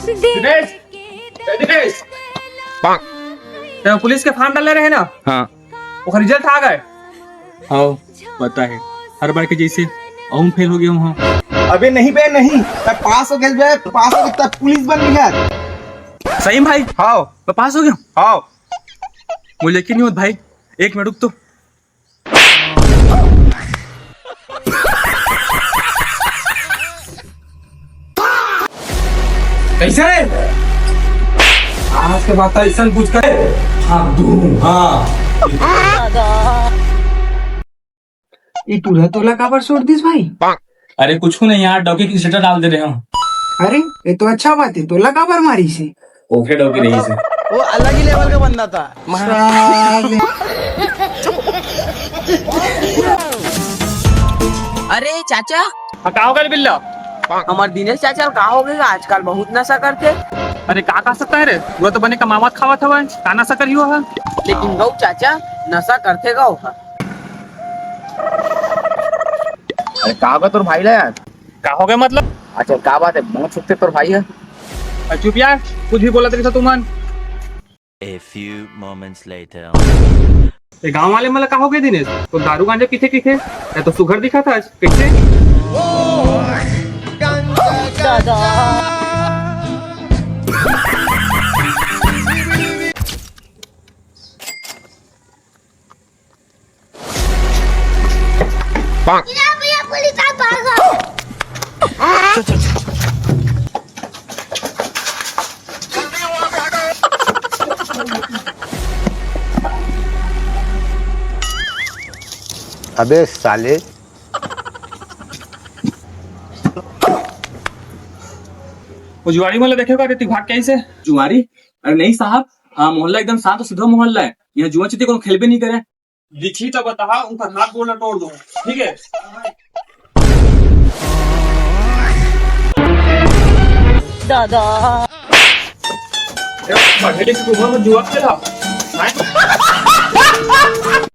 दिनेश, दिनेश, तो पुलिस के फॉर्म डाले रहे ना। हाँ वो रिजल्ट आ गए। हाँ पता है, हर बार के जैसे अहूँ फेल हो गया हूँ। अबे नहीं बे नहीं, मैं पास हो गया बे, पास हो गया, पुलिस बन गया। सही भाई? हाँ मैं पास हो गया। हाँ मुझे यकीन नहीं होता भाई, एक मिनट रुक तो। कैसे आज के बाद ऐसा कुछ करे हाँ दूँ हाँ। ये टूला तोला काबर छोड़ दिस भाई? अरे कुछ नहीं यार, डॉगी की स्टेटस डाल दे रहे हो। अरे ये तो अच्छा बात है, तोला काबर मारी से? ओके डॉगी नहीं से वो अलग ही लेवल का बंदा था। अरे चाचा, का हो गया बिल्ला? हमारे दिनेश चाचा का हो गया आजकल, बहुत नशा करते। अरे का सकता है रे, वो तो बने का मामत खावा था वह का नशा करी हुआ है। लेकिन गौ चाचा नशा करते गौ। अरे का होगा तोर भाई ला यार? का हो गया मतलब? अच्छा का बात है, बहुत छुपते तोर भाई है। चुप यार, कुछ भी बोला तेरे तुमन। A few moments later. ये गांव वाले मतलब का हो गए दिनेश? तो दारू गांजा पीते पीते या तो सुगर दिखा था कैसे? अबे साले, वो जुआरी मतलब देखेगा रे भाग कैसे? जुआरी? अरे नहीं साहब, हाँ मोहल्ला एकदम शांत और सुधरा मोहल्ला है, यहाँ जुआ चिट्ठी को खेल भी नहीं करे। दिखी तो बता, उनका हाथ बोलना तोड़ दो, ठीक है? दादा बढ़े से जुआ खेला।